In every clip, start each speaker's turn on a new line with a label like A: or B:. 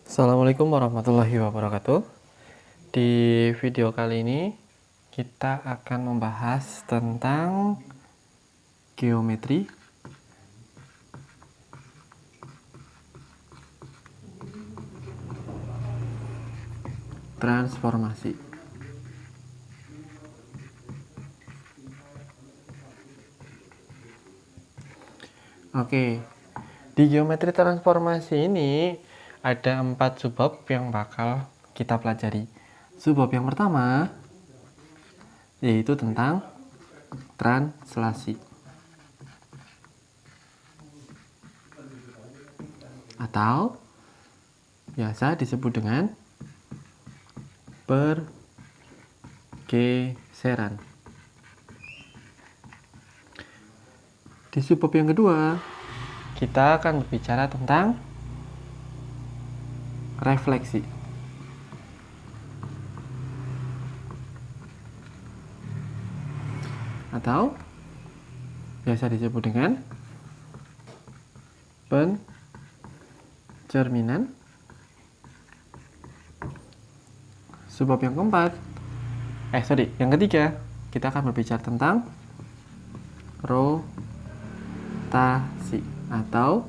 A: Assalamualaikum warahmatullahi wabarakatuh. Di video kali ini kita akan membahas tentang geometri transformasi. Oke, di geometri transformasi ini ada 4 subbab yang bakal kita pelajari. Subbab yang pertama yaitu tentang translasi atau biasa disebut dengan pergeseran. Di subbab yang kedua, kita akan berbicara tentang refleksi. Atau biasa disebut dengan pencerminan. Subbab yang yang ketiga, kita akan berbicara tentang rotasi atau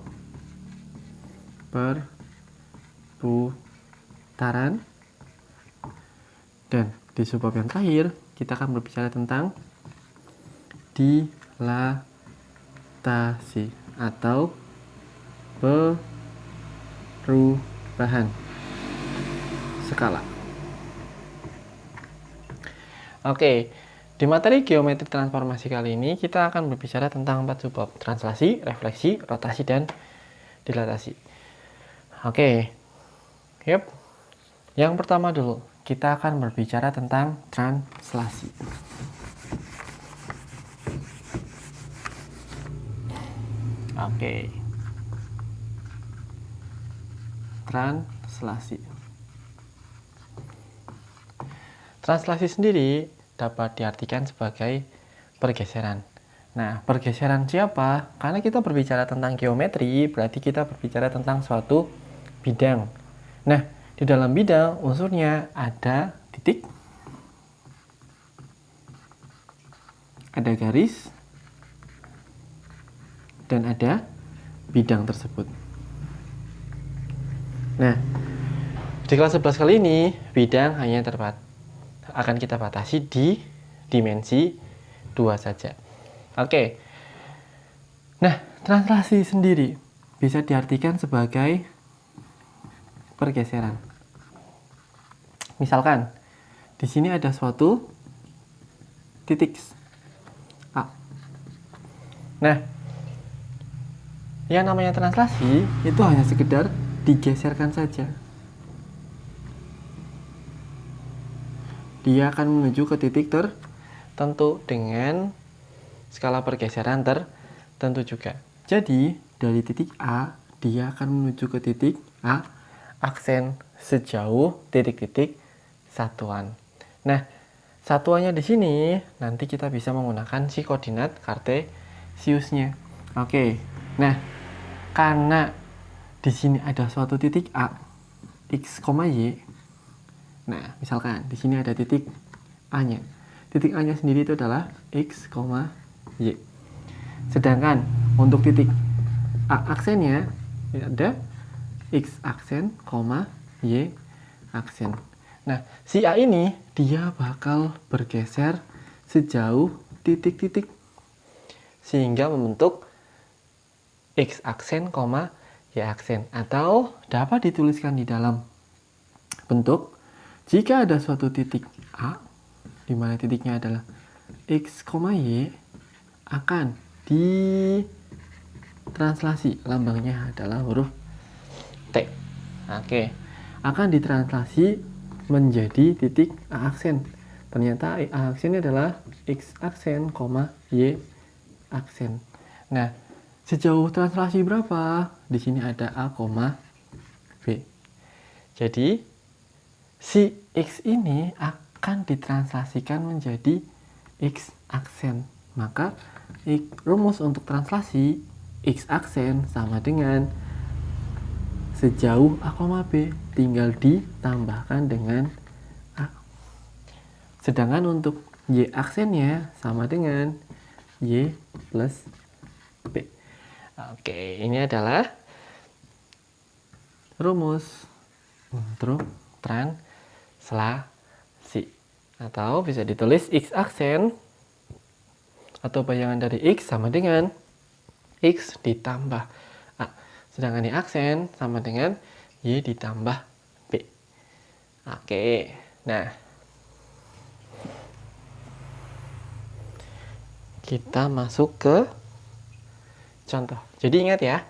A: perputaran. Dan di subbab yang terakhir, kita akan berbicara tentang dilatasi atau perubahan skala. Oke, di materi geometri transformasi kali ini kita akan berbicara tentang 4 subbab: translasi, refleksi, rotasi, dan dilatasi. Oke, yang pertama dulu, kita akan berbicara tentang translasi. Oke, translasi. Translasi sendiri dapat diartikan sebagai pergeseran. Nah, pergeseran siapa? Karena kita berbicara tentang geometri, berarti kita berbicara tentang suatu bidang. Nah, di dalam bidang unsurnya ada titik, ada garis, dan ada bidang tersebut. Nah, di kelas 11 kali ini, bidang hanya akan kita batasi di dimensi 2 saja. Oke. Nah, translasi sendiri bisa diartikan sebagai pergeseran. Misalkan di sini ada suatu titik A. Nah, yang namanya translasi itu hanya sekedar digeserkan saja. Dia akan menuju ke titik tertentu dengan skala pergeseran tertentu juga. Jadi, dari titik A, dia akan menuju ke titik A aksen sejauh titik-titik satuan. Nah, satuannya di sini nanti kita bisa menggunakan si koordinat kartesiusnya. Oke. Nah, karena di sini ada suatu titik A, X, Y. Nah, misalkan di sini ada titik A-nya. Titik A-nya sendiri itu adalah X, Y. Sedangkan untuk titik A aksennya ada X aksen, Y aksen. Nah, si A ini dia bakal bergeser sejauh titik-titik sehingga membentuk X aksen, Y aksen, atau dapat dituliskan di dalam bentuk jika ada suatu titik A di mana titiknya adalah X, Y, akan ditranslasi, lambangnya adalah huruf T. Oke, akan ditranslasi menjadi titik A aksen. Ternyata A aksennya adalah X aksen, Y aksen. Nah, sejauh translasi berapa? Di sini ada A, B. Jadi, si X ini akan ditranslasikan menjadi X aksen. Maka, rumus untuk translasi X aksen sama dengan sejauh A, B tinggal ditambahkan dengan A. Sedangkan untuk Y aksennya sama dengan Y plus B. Oke, ini adalah rumus untuk translasi. Atau bisa ditulis X aksen atau bayangan dari X sama dengan X ditambah A. Sedangkan Y aksen sama dengan Y ditambah B. Oke, nah kita masuk ke contoh. Jadi ingat ya,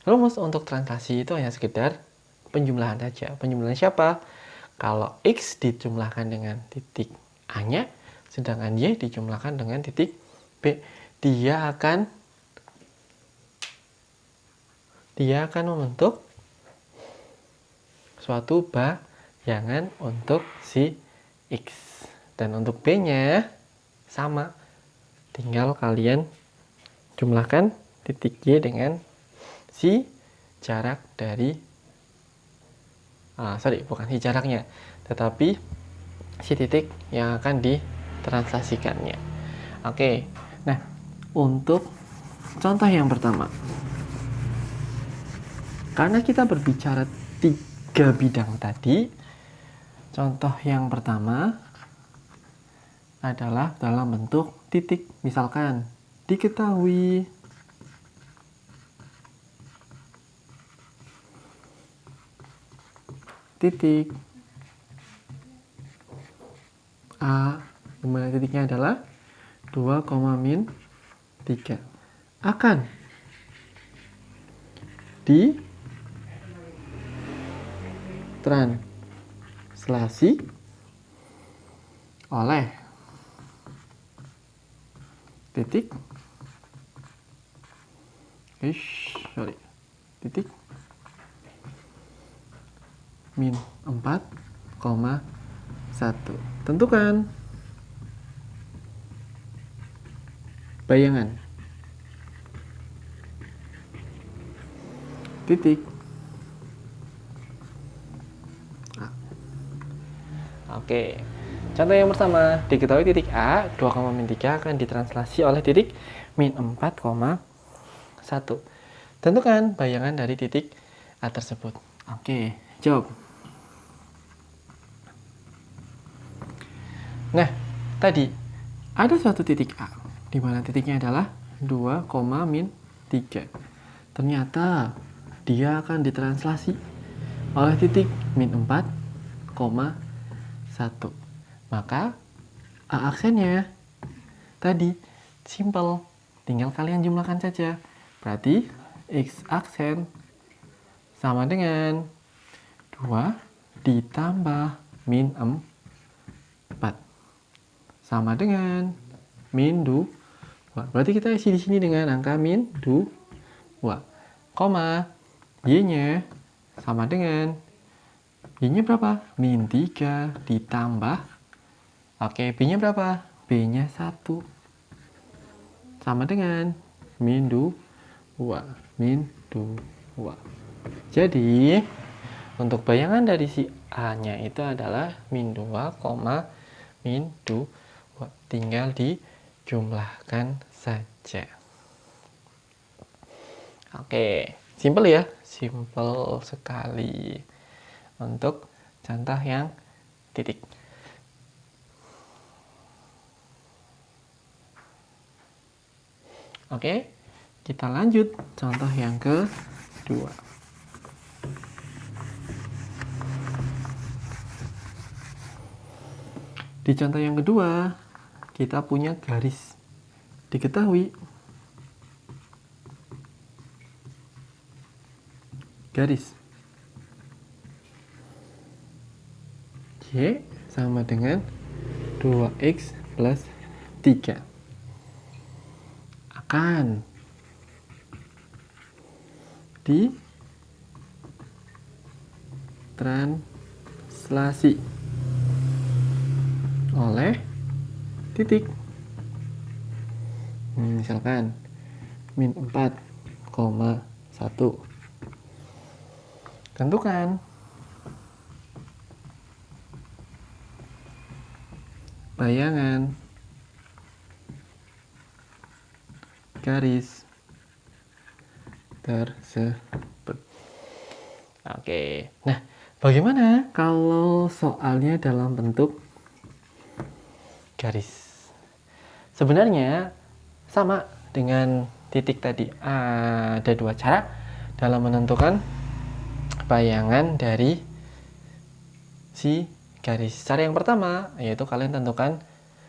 A: rumus untuk translasi itu hanya sekedar penjumlahan saja. Penjumlahan siapa? Kalau X dijumlahkan dengan titik A-nya, sedangkan Y dijumlahkan dengan titik B, dia akan membentuk suatu bayangan untuk si X. Dan untuk B-nya sama, tinggal kalian jumlahkan titik Y dengan si jarak dari bukan si jaraknya, tetapi si titik yang akan ditranslasikannya. Oke, nah untuk contoh yang pertama, karena kita berbicara 3 bidang tadi, contoh yang pertama adalah dalam bentuk titik. Misalkan diketahui titik A, dimana titiknya adalah 2, min 3 akan ditranslasi oleh titik min 4,1. Tentukan bayangan titik A. Oke, contoh yang pertama, diketahui titik A 2, min 3 akan ditranslasi oleh titik min 4,1. Tentukan bayangan dari titik A tersebut. Oke, jawab. Nah, tadi ada suatu titik A, di mana titiknya adalah 2, min 3. Ternyata dia akan ditranslasi oleh titik min 4,1. Maka A aksennya tadi simple, tinggal kalian jumlahkan saja. Berarti X aksen sama dengan 2 ditambah min 4 sama dengan min 2. Berarti kita isi di sini dengan angka min 2, koma Y-nya sama dengan Y-nya berapa? Min 3 ditambah, oke, B-nya berapa? B-nya 1 sama dengan min 2. Jadi untuk bayangan dari si A-nya itu adalah min 2, min 2. Tinggal dijumlahkan saja. Oke, simple ya, simple sekali untuk contoh yang titik. Oke, kita lanjut contoh yang kedua. Di contoh yang kedua, kita punya garis. Diketahui garis Y sama dengan 2X plus 3 akan ditranslasi oleh titik, misalkan min 4,1. Tentukan bayangan garis tersebut. Oke, nah bagaimana kalau soalnya dalam bentuk garis? Sebenarnya sama dengan titik tadi. Ada dua cara dalam menentukan bayangan dari si garis. Cara yang pertama yaitu kalian tentukan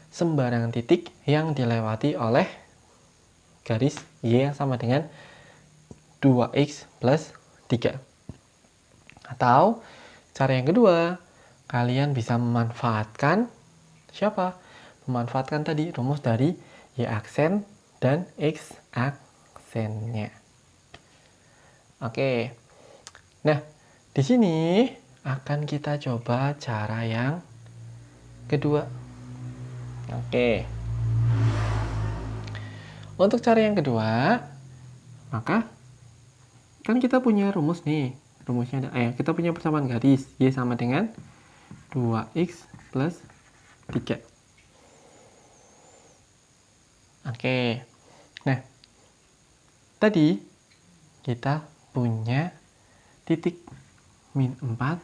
A: sembarangan titik yang dilewati oleh garis Y yang sama dengan 2x plus 3. Atau cara yang kedua, kalian bisa memanfaatkan siapa? Memanfaatkan tadi rumus dari Y aksen dan X aksennya. Oke. Nah, di sini akan kita coba cara yang kedua. Oke. Untuk cara yang kedua, maka kan kita punya rumus nih. Rumusnya ada, kita punya persamaan garis. Y sama dengan 2x plus 3. Oke. Nah, tadi kita punya titik min 4,1.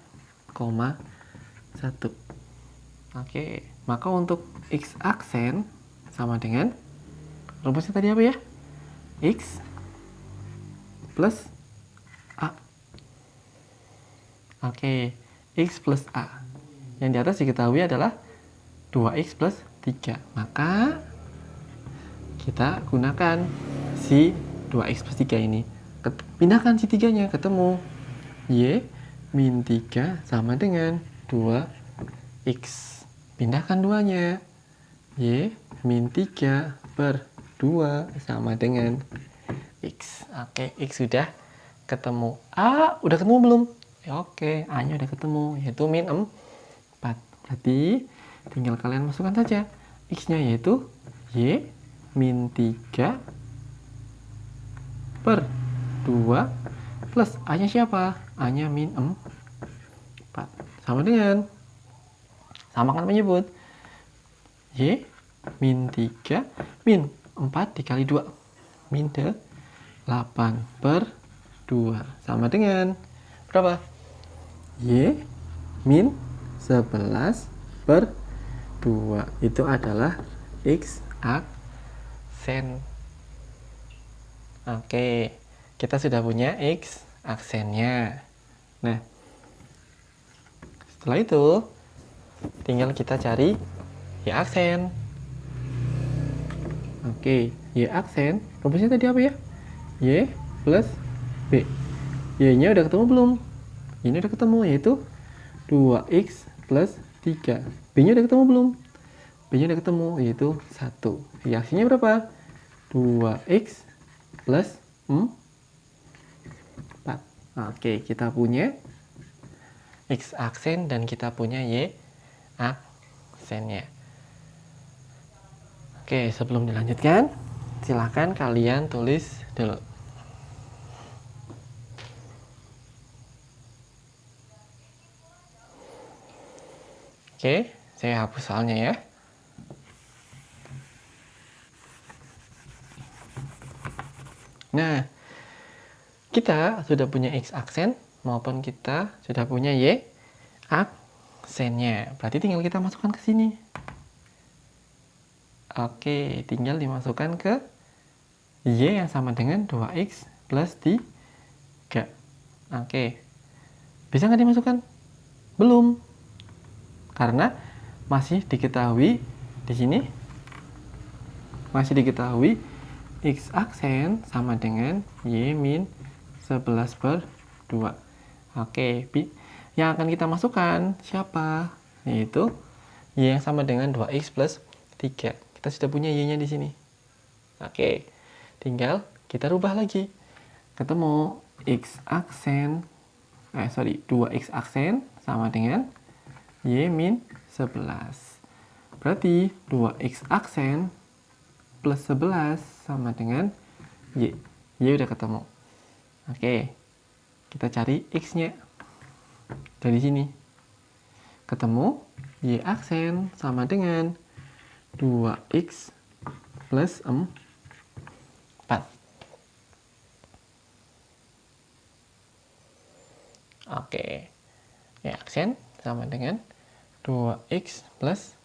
A: Oke, maka untuk x aksen sama dengan rumusnya tadi apa ya? X plus A. Oke, X plus A. Yang di atas diketahui adalah 2X plus 3. Maka kita gunakan si 2X plus 3 ini. Pindahkan si 3-nya, ketemu Y min 3 sama dengan 2X. Pindahkan 2-nya. Y min 3 per 2 sama dengan X. Oke, X sudah ketemu. A udah ketemu belum? Oke, A-nya udah ketemu, yaitu min 4. Berarti tinggal kalian masukkan saja X-nya, yaitu Y min 3 per 2 plus A-nya siapa? A-nya min 4. Sama dengan, sama kan menyebut Y min 3 min 4 dikali 2 min 8 per 2 sama dengan berapa? Y min 11 per 2. Itu adalah X aksen. Oke, kita sudah punya X aksennya. Nah, setelah itu tinggal kita cari Y aksen. Oke, Y aksen rumusnya tadi apa ya? Y plus B. Y-nya udah ketemu belum? Ini udah ketemu, yaitu 2X plus 3. B-nya udah ketemu belum? B-nya udah ketemu, yaitu 1. Y aksennya berapa? 2X plus 4. Oke, kita punya X aksen dan kita punya Y aksennya. Oke, sebelum dilanjutkan, silakan kalian tulis dulu. Oke, saya hapus soalnya ya. Nah, kita sudah punya X aksen maupun kita sudah punya Y aksennya. Berarti tinggal kita masukkan ke sini. Oke, tinggal dimasukkan ke Y yang sama dengan 2X plus 3. Oke, bisa nggak dimasukkan? Belum. Karena masih diketahui di sini, masih diketahui X aksen sama dengan Y min 11 per 2. Oke, yang akan kita masukkan siapa? Yaitu Y yang sama dengan 2X plus 3. Kita sudah punya Y-nya di sini. Oke, tinggal kita rubah lagi. Ketemu X aksen, 2X aksen sama dengan Y min 11. Berarti 2X aksen plus 11 sama dengan Y. Y udah ketemu. Oke, kita cari X-nya. dari sini. Ketemu Y aksen sama dengan 2X plus 4. Oke, Y aksen sama dengan 2X plus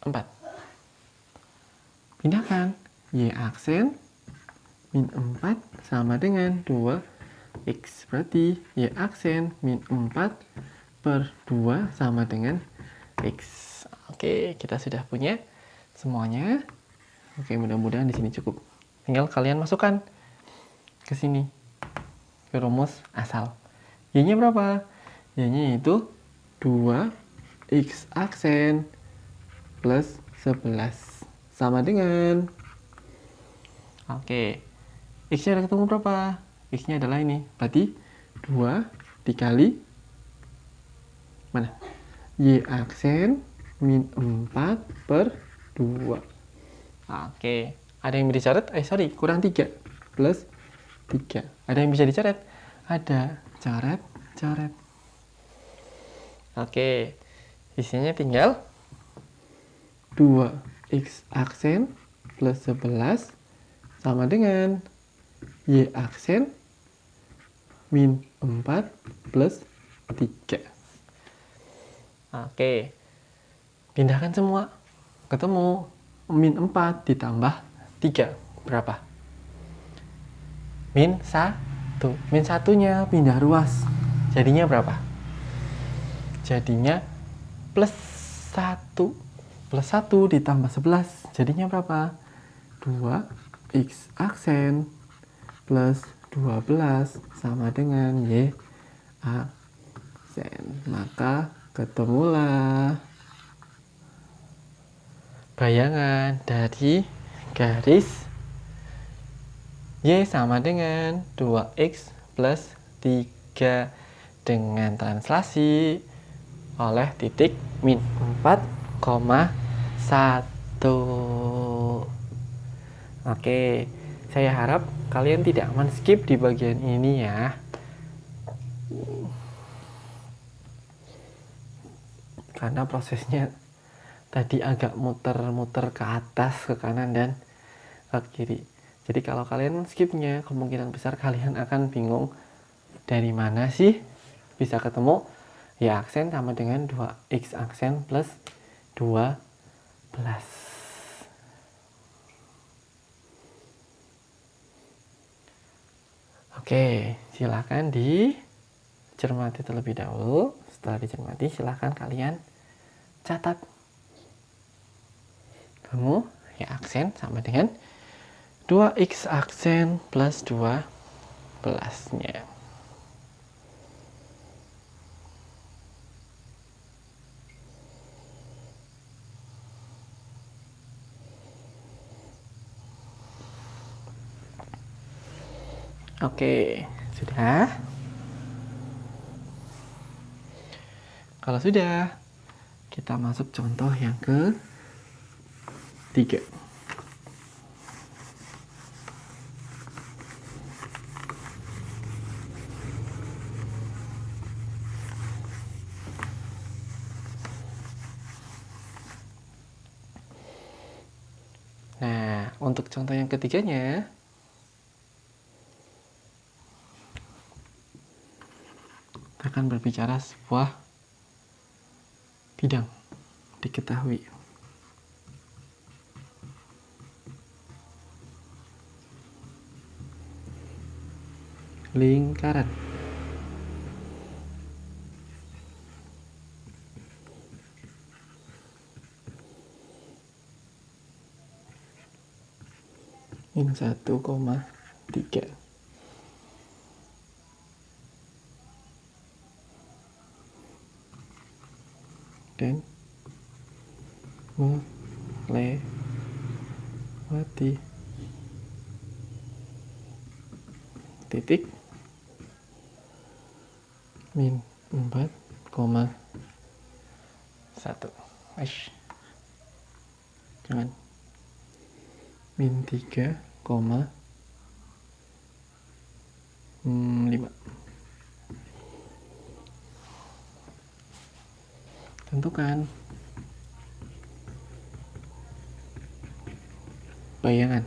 A: 4. Pindahkan Y aksen min 4 sama dengan 2X. Berarti Y aksen min 4 per 2 sama dengan X. Oke, kita sudah punya semuanya. Oke, mudah-mudahan di sini cukup. Tinggal kalian masukkan ke sini, ke rumus asal. Y-nya berapa? Y-nya itu 2X aksen plus 11 sama dengan, oke, X-nya udah ketemu berapa? X-nya adalah ini, berarti 2 dikali mana? Y aksen min 4 per 2. Oke, ada yang bisa dicoret? Kurang 3 plus 3. Ada yang bisa dicoret? Ada, coret. Oke, isinya tinggal 2X aksen plus 11 sama dengan Y aksen min 4 plus 3. Oke, pindahkan semua. Ketemu min 4 ditambah 3 berapa? Min 1. Min 1-nya pindah ruas. Jadinya berapa? Jadinya plus 1. Plus 1 ditambah 11. Jadinya berapa? 2X aksen plus 12 sama dengan Y aksen. Maka ketemulah bayangan dari garis Y sama dengan 2X plus 3 dengan translasi oleh titik min 4,1. Oke, saya harap kalian tidak men-skip di bagian ini ya. Karena prosesnya tadi agak muter-muter ke atas, ke kanan, dan ke kiri. Jadi kalau kalian skipnya, kemungkinan besar kalian akan bingung dari mana sih bisa ketemu Y aksen sama dengan 2X aksen plus 12. Oke, silakan dicermati terlebih dahulu. Setelah dicermati, silakan kalian catat. Kamu Y aksen sama dengan 2X aksen plus 12-nya. Oke, sudah? Kalau sudah, kita masuk contoh yang ke-3. Nah, untuk contoh yang ketiganya, kita akan berbicara sebuah bidang diketahui. Lingkaran. Min 1,3. Dan melewati titik min 4,1. Jangan min 3,5. Tentukan bayangan.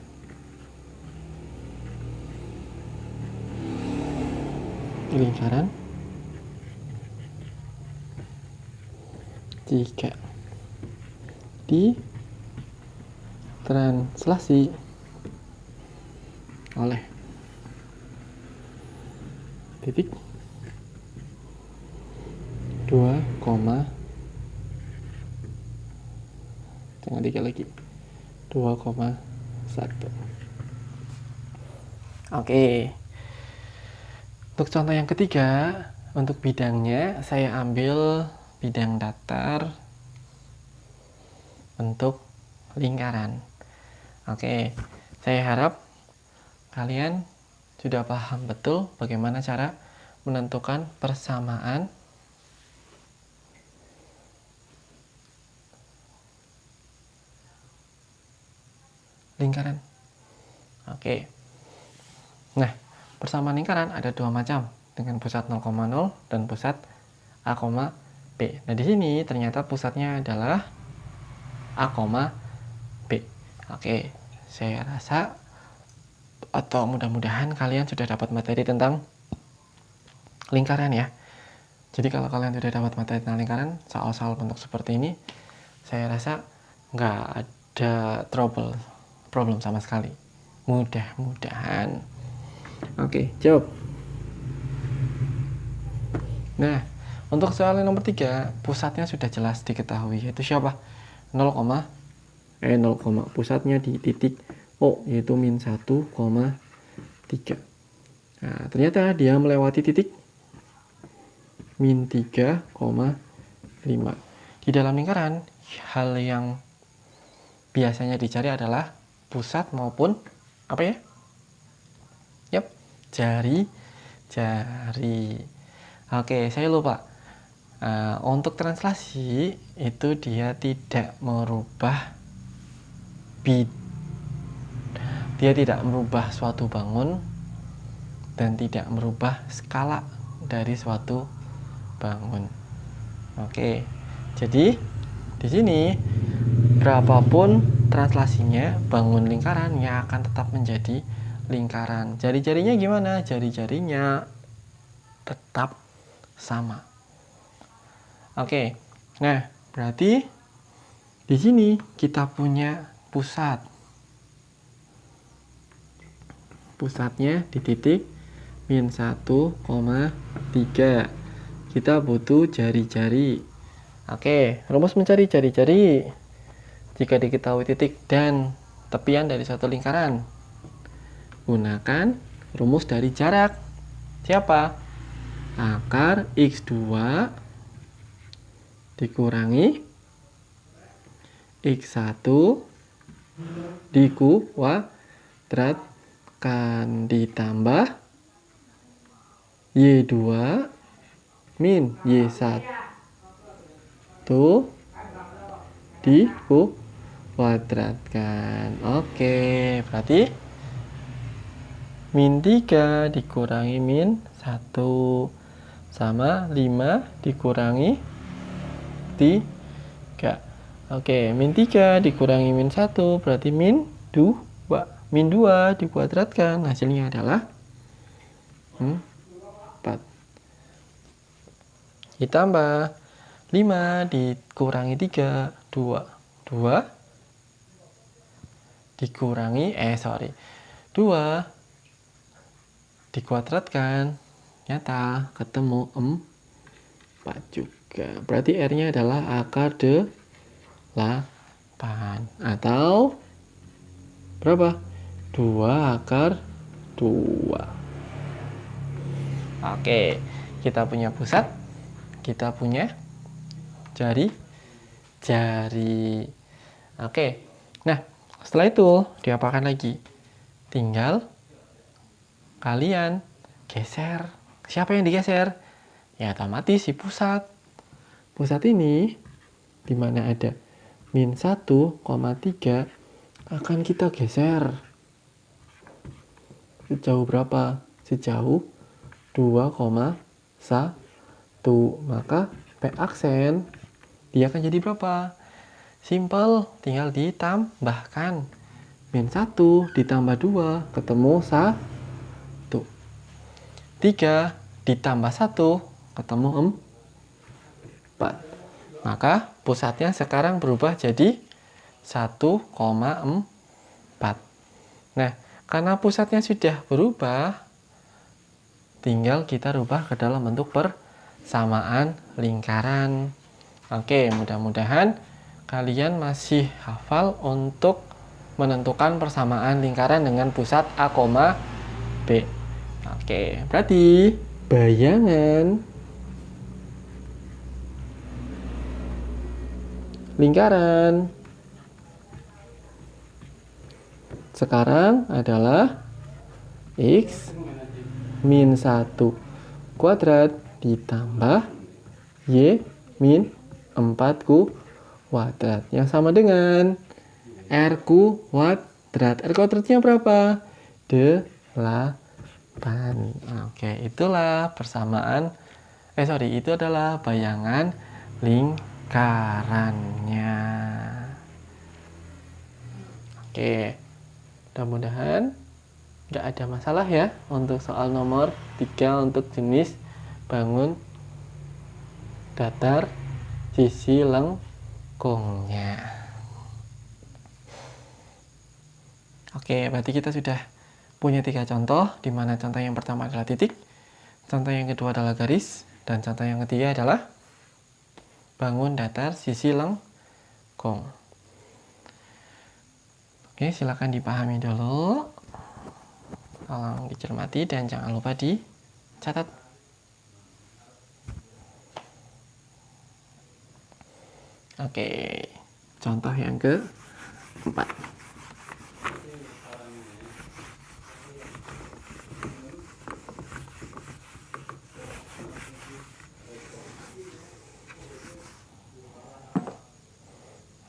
A: Lingkaran jika ditranslasi oleh titik 2, jangan 3 lagi, 2,1. Oke. Untuk contoh yang ketiga, untuk bidangnya saya ambil bidang datar bentuk lingkaran. Oke, saya harap kalian sudah paham betul bagaimana cara menentukan persamaan lingkaran. Oke. Nah, persamaan lingkaran ada dua macam, dengan pusat 0,0 dan pusat A, B. Nah, di sini ternyata pusatnya adalah A, B. Oke, saya rasa atau mudah-mudahan kalian sudah dapat materi tentang lingkaran ya. Jadi kalau kalian sudah dapat materi tentang lingkaran, soal-soal bentuk seperti ini, saya rasa nggak ada problem sama sekali. Mudah-mudahan. Oke, jawab. Nah, untuk soal yang nomor 3, pusatnya sudah jelas diketahui, yaitu siapa? 0, pusatnya di titik O, yaitu min 1,3. Nah, ternyata dia melewati titik min 3,5. Di dalam lingkaran, hal yang biasanya dicari adalah pusat maupun apa ya? Yap, jari. Oke, saya lupa. Untuk translasi itu dia tidak merubah suatu bangun dan tidak merubah skala dari suatu bangun. Oke, jadi di sini berapapun translasinya, bangun lingkaran yang akan tetap menjadi lingkaran. Jari-jarinya gimana? Jari-jarinya tetap sama. Oke. Nah, berarti di sini kita punya pusat. Pusatnya di titik min 1,3. Kita butuh jari-jari. Oke, rumus mencari jari-jari. Jika diketahui titik dan tepian dari suatu lingkaran, gunakan rumus dari jarak. Siapa? Akar X2 dikurangi X1 dikuadratkan ditambah Y2 min Y1 dikuadratkan. Oke, berarti min 3 dikurangi min 1 sama 5 dikurangi 3. Oke, min 3 dikurangi min 1 berarti min 2. Min 2 dikuadratkan hasilnya adalah 4. Ditambah 5 dikurangi 3, 2 dikurangi 2 dikuadratkan, nyata ketemu 4 juga. Berarti R-nya adalah akar 8 atau berapa? 2 akar 2. Oke, kita punya pusat, kita punya jari. Oke, nah setelah itu diapakan lagi? Tinggal kalian geser. Siapa yang digeser? Ya otomatis si pusat. Pusat ini dimana ada min 1,3 akan kita geser. Sejauh berapa? Sejauh 2,1. Maka P aksen dia akan jadi berapa? Simple, tinggal ditambahkan. Min 1 ditambah 2, ketemu 1. 3 ditambah 1, ketemu 4. Maka pusatnya sekarang berubah jadi 1,4. Nah, karena pusatnya sudah berubah, tinggal kita rubah ke dalam bentuk persamaan lingkaran. Oke, mudah-mudahan kalian masih hafal untuk menentukan persamaan lingkaran dengan pusat A, B. Oke, berarti bayangan lingkaran sekarang adalah X min 1 kuadrat ditambah Y min 4 kuadrat. Yang sama dengan R kuadrat. R kuadratnya berapa? 8. Oke, itulah persamaan. Itu adalah bayangan lingkarannya. Oke. Mudah-mudahan nggak ada masalah ya untuk soal nomor 3 untuk jenis bangun datar sisi lengkungnya. Oke, berarti kita sudah punya 3 contoh, di mana contoh yang pertama adalah titik, contoh yang kedua adalah garis, dan contoh yang ketiga adalah bangun datar sisi lengkung. Oke, silakan dipahami dulu. Tolong dicermati dan jangan lupa dicatat. Oke, contoh yang keempat.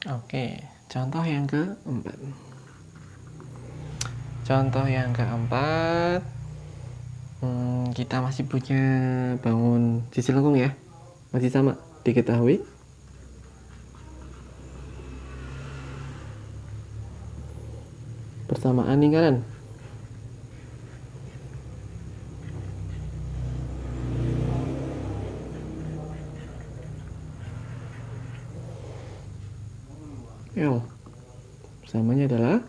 A: Oke, contoh yang keempat. Contoh yang keempat, kita masih punya bangun sisi lengkung ya, masih sama diketahui. Persamaan lingkaran. L persamanya adalah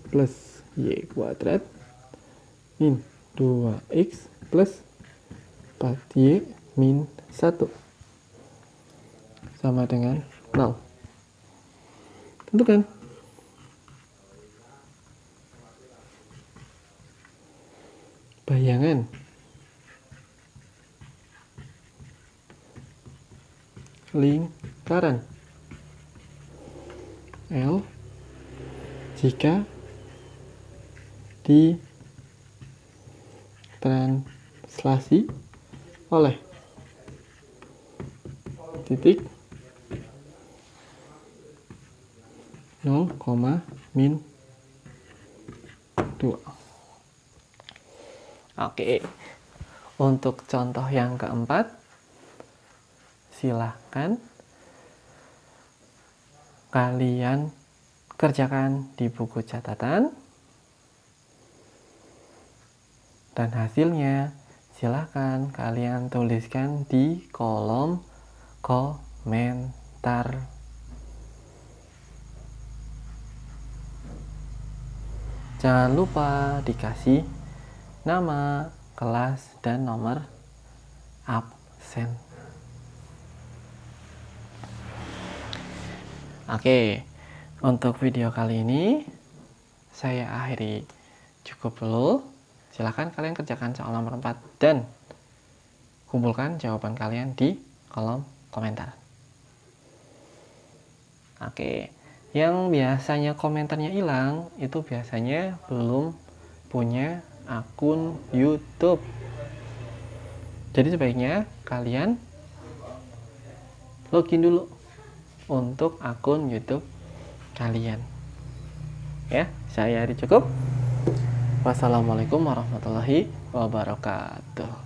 A: plus Y kuadrat min 2X plus 4Y min 1 sama dengan 0. Tentukan. Bayangan lingkaran L jika ditranslasi oleh titik 0, min 2. Oke, untuk contoh yang keempat, silahkan kalian kerjakan di buku catatan, dan hasilnya silahkan kalian tuliskan di kolom komentar. Jangan lupa dikasih nama, kelas, dan nomor absen. Oke, untuk video kali ini saya akhiri cukup dulu. Silahkan kalian kerjakan soal nomor 4 dan kumpulkan jawaban kalian di kolom komentar. Oke, yang biasanya komentarnya hilang itu biasanya belum punya akun YouTube. Jadi sebaiknya kalian login dulu untuk akun YouTube kalian. Ya, saya Ari cukup. Wassalamualaikum warahmatullahi wabarakatuh.